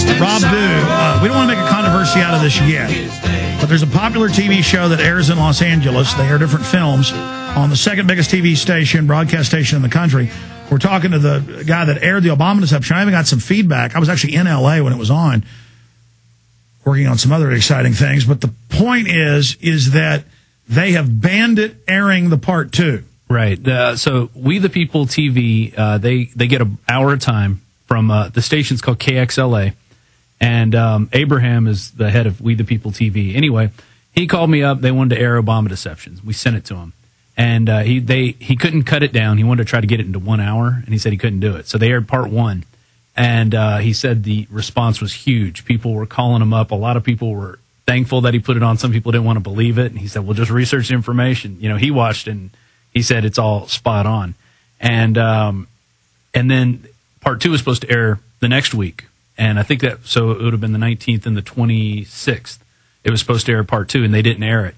guest, Rob Du. We don't want to make a controversy out of this yet, but there's a popular TV show that airs in Los Angeles. They air different films on the second biggest TV station, broadcast station in the country. We're talking to the guy that aired the Obama deception. I even got some feedback. I was actually in L.A. when it was on, working on some other exciting things. But the point is that they have banned it airing the part 2. Right. So We the People TV, they get an hour at a time from the station's called KXLA. And Abraham is the head of We the People TV. Anyway, he called me up. They wanted to air Obama deceptions. We sent it to him. And he couldn't cut it down. He wanted to try to get it into 1 hour, and he said he couldn't do it. So they aired part 1. And he said the response was huge. People were calling him up. A lot of people were thankful that he put it on. Some people didn't want to believe it. And he said, well, just research the information. You know, he watched and he said it's all spot on. And then part 2 was supposed to air the next week. And I think so it would have been the 19th and the 26th. It was supposed to air part 2, and they didn't air it.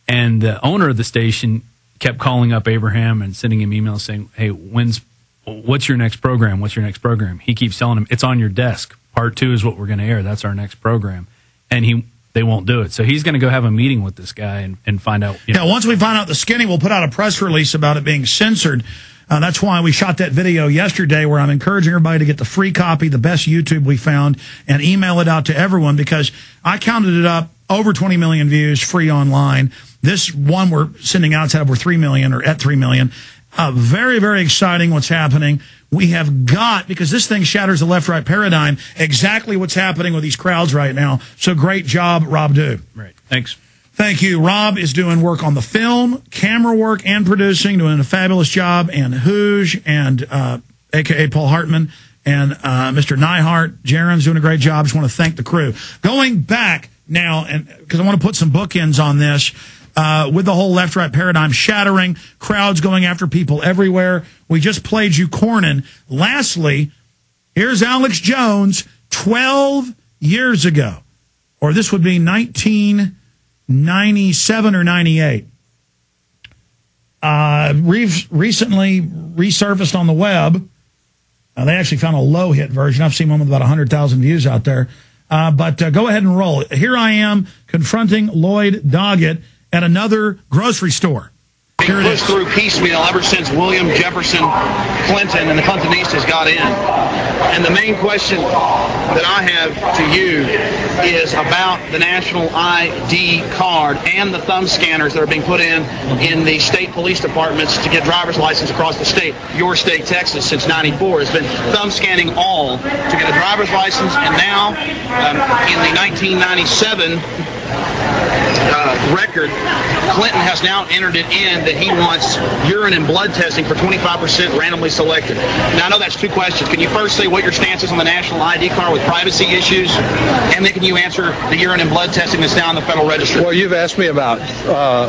And the owner of the station kept calling up Abraham and sending him emails saying, hey, what's your next program? What's your next program? He keeps telling him, it's on your desk. Part 2 is what we're going to air. That's our next program. And they won't do it. So he's going to go have a meeting with this guy and find out. Once we find out the skinny, we'll put out a press release about it being censored. That's why we shot that video yesterday where I'm encouraging everybody to get the free copy, the best YouTube we found, and email it out to everyone, because I counted it up, over 20 million views, free online. This one we're sending out to over 3 million, or at 3 million. Very, very exciting what's happening. We have got, because this thing shatters the left-right paradigm, exactly what's happening with these crowds right now. So great job, Rob Du. Right. Thanks. Thank you. Rob is doing work on the film, camera work, and producing, doing a fabulous job. And Hooge, and a.k.a. Paul Hartman, and Mr. Neihart, Jaron's doing a great job. Just want to thank the crew. Going back now, and because I want to put some bookends on this, with the whole left-right paradigm shattering, crowds going after people everywhere. We just played you Cornyn. Lastly, here's Alex Jones 12 years ago, or this would be 1997 or 98. Recently resurfaced on the web. They actually found a low-hit version. I've seen one with about 100,000 views out there. But go ahead and roll it. Here I am confronting Lloyd Doggett at another grocery store. Being pushed through piecemeal ever since William Jefferson Clinton and the Clintonistas got in. And the main question that I have to you is about the national ID card and the thumb scanners that are being put in the state police departments to get driver's license across the state. Your state, Texas, since '94 has been thumb scanning all to get a driver's license. And now, in the 1997 record, Clinton has now entered it in that he wants urine and blood testing for 25% randomly selected. Now, I know that's two questions. Can you first say what your stance is on the national ID card with privacy issues, and then can you answer the urine and blood testing that's now in the Federal Register? Well, you've asked me about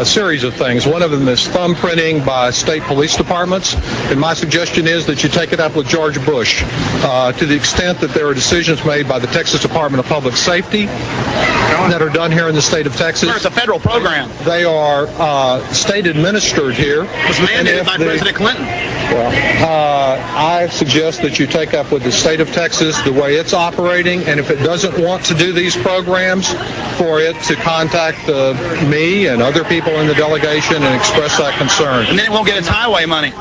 a series of things. One of them is thumbprinting by state police departments, and my suggestion is that you take it up with George Bush. To the extent that there are decisions made by the Texas Department of Public Safety that are done here in the state of Texas. Sir, it's a federal program. They are state administered here. It was mandated by President Clinton. Well, I suggest that you take up with the state of Texas the way it's operating, and if it doesn't want to do these programs, for it to contact me and other people in the delegation and express that concern. And then it won't get its highway money.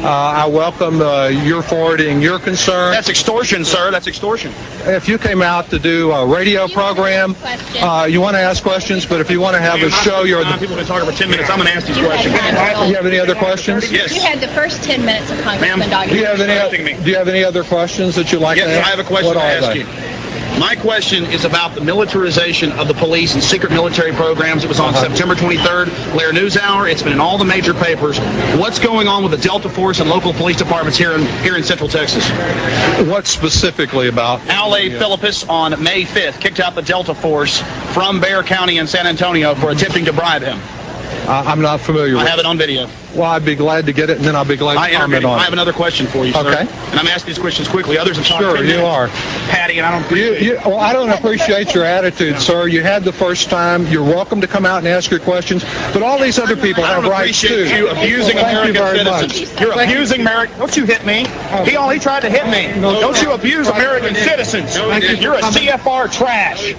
I welcome your forwarding your concern. That's extortion, sir. That's extortion. If you came out to do a radio program, you want to ask questions, but if you want to have a show, you're the... People have been talking for 10 minutes. I'm going to ask these questions. Do you have any other questions? Yes. You had the first 10 minutes of Congressman Doggett. Do you have any other questions that you'd like to ask? Yes, I have a question to ask you. My question is about the militarization of the police and secret military programs. It was on September 23rd, Blair NewsHour. It's been in all the major papers. What's going on with the Delta Force and local police departments here in Central Texas? What specifically about? Al A. Philippus on May 5th kicked out the Delta Force from Bexar County in San Antonio for attempting to bribe him. I'm not familiar with it. I have it on video. Well, I'd be glad to get it, and then I'll be glad to comment on it. I have another question for you, sir. Okay. And I'm asking these questions quickly. Others have talked. Sure, you are. Patty, and I don't appreciate Well, I don't appreciate your attitude, sir. You had the first time. You're welcome to come out and ask your questions. But all these other people have rights, too. I don't appreciate you abusing American citizens. You're abusing American... Don't you hit me. He tried to hit me. Don't you abuse American citizens. You're a CFR trash.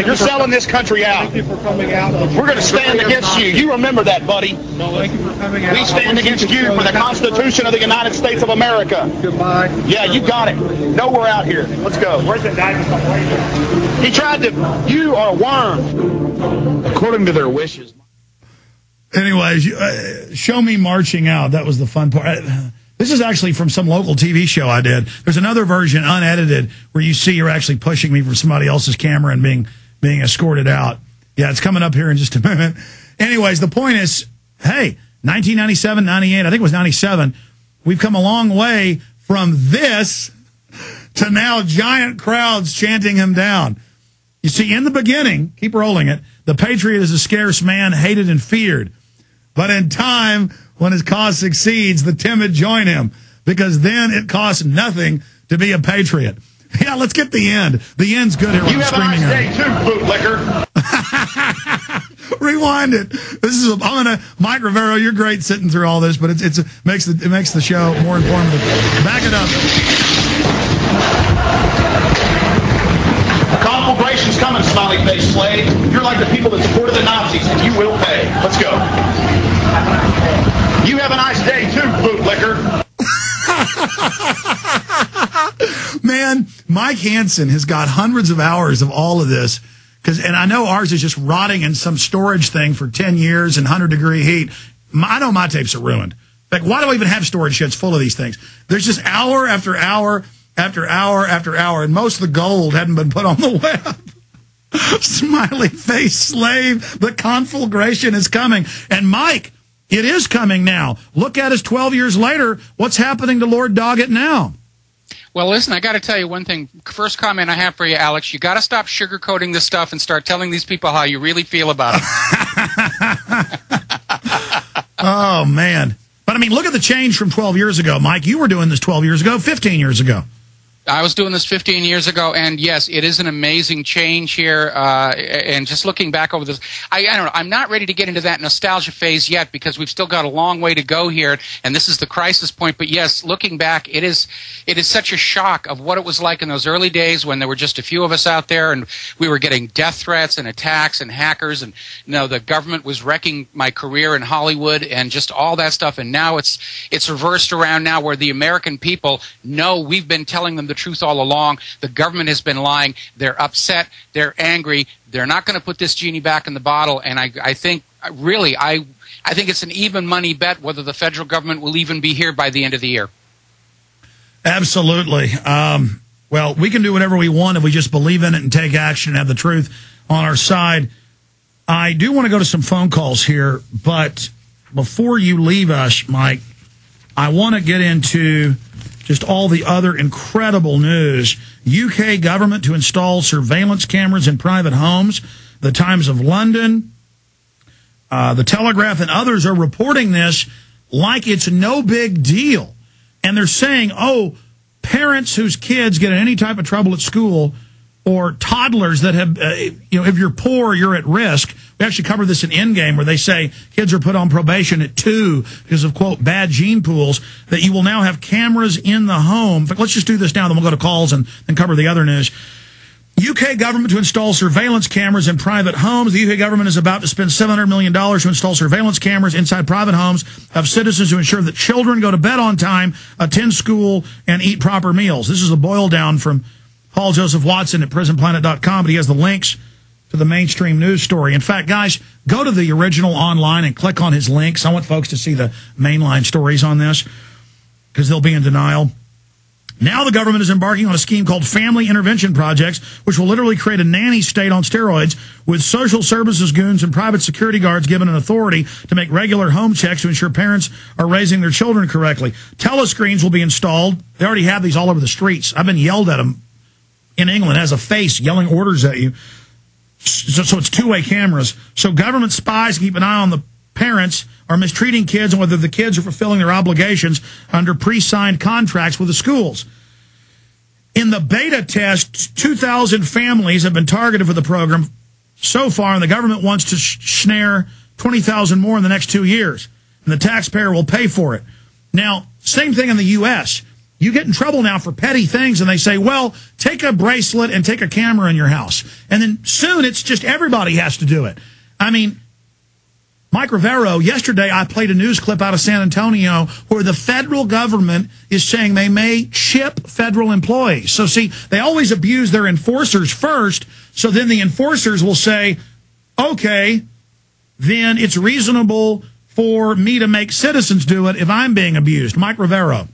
You're selling this country out. We're going to stand against you. You remember that, buddy. We stand against you for the Constitution of the United States of America. Goodbye. Yeah, you got it. No, we're out here. Let's go. Where's the diamond? He tried to. You are a worm. According to their wishes. Anyways, show me marching out. That was the fun part. This is actually from some local TV show I did. There's another version, unedited, where you see you're actually pushing me from somebody else's camera and being escorted out. Yeah, it's coming up here in just a minute. Anyways, the point is, hey, 1997, 98, I think it was 97, we've come a long way from this to now giant crowds chanting him down. You see, in the beginning, keep rolling it, the patriot is a scarce man, hated and feared. But in time, when his cause succeeds, the timid join him, because then it costs nothing to be a patriot. Yeah, let's get the end. The end's good here. You have a nice day too, bootlicker. Rewind it. Mike Rivero, you're great sitting through all this, but it makes the show more informative. Back it up. Conflagration's coming, smiley face slave. You're like the people that supported the Nazis, and you will pay. Let's go. You have a nice day too, bootlicker. Man, Mike Hansen has got hundreds of hours of all of this, and I know ours is just rotting in some storage thing for 10 years in 100-degree heat. I know my tapes are ruined. Like, why do I even have storage sheds full of these things? There's just hour after hour after hour after hour, and most of the gold hadn't been put on the web. Smiley face slave, the conflagration is coming. And Mike, it is coming now. Look at us 12 years later. What's happening to Lord Doggett now? Well, listen, I got to tell you one thing. First comment I have for you, Alex, you got to stop sugarcoating this stuff and start telling these people how you really feel about it. Oh, man. But, I mean, look at the change from 12 years ago. Mike, you were doing this 12 years ago, 15 years ago. I was doing this 15 years ago, and yes, it is an amazing change here. And just looking back over this, I don't know, I'm not ready to get into that nostalgia phase yet because we've still got a long way to go here, and this is the crisis point. But yes, looking back, it is such a shock of what it was like in those early days when there were just a few of us out there, and we were getting death threats and attacks and hackers, and the government was wrecking my career in Hollywood and just all that stuff. And now it's reversed around now, where the American people know we've been telling them the truth all along. The government has been lying. They're upset. They're angry. They're not going to put this genie back in the bottle. And I think it's an even money bet whether the federal government will even be here by the end of the year. Absolutely. Well, we can do whatever we want if we just believe in it and take action and have the truth on our side. I do want to go to some phone calls here, but before you leave us, Mike, I want to get into just all the other incredible news. UK government to install surveillance cameras in private homes. The Times of London, the Telegraph, and others are reporting this like it's no big deal. And they're saying, oh, parents whose kids get in any type of trouble at school, or toddlers that have, if you're poor, you're at risk. We actually covered this in Endgame, where they say kids are put on probation at 2 because of, quote, bad gene pools, that you will now have cameras in the home. In fact, let's just do this now, then we'll go to calls and cover the other news. UK government to install surveillance cameras in private homes. The UK government is about to spend $700 million to install surveillance cameras inside private homes of citizens to ensure that children go to bed on time, attend school, and eat proper meals. This is a boil down from Paul Joseph Watson at prisonplanet.com, but he has the links to the mainstream news story. In fact, guys, go to the original online and click on his links. I want folks to see the mainline stories on this because they'll be in denial. Now the government is embarking on a scheme called Family Intervention Projects, which will literally create a nanny state on steroids, with social services goons and private security guards given an authority to make regular home checks to ensure parents are raising their children correctly. Telescreens will be installed. They already have these all over the streets. I've been yelled at them in England, as a face yelling orders at you. So it's two-way cameras. So government spies keep an eye on the parents are mistreating kids and whether the kids are fulfilling their obligations under pre-signed contracts with the schools. In the beta test, 2,000 families have been targeted for the program so far, and the government wants to snare 20,000 more in the next 2 years, and the taxpayer will pay for it. Now, same thing in the U.S. You get in trouble now for petty things, and they say, well, take a bracelet and take a camera in your house. And then soon it's just everybody has to do it. I mean, Mike Rivero, yesterday I played a news clip out of San Antonio where the federal government is saying they may chip federal employees. So, see, they always abuse their enforcers first, so then the enforcers will say, okay, then it's reasonable for me to make citizens do it if I'm being abused. Mike Rivero.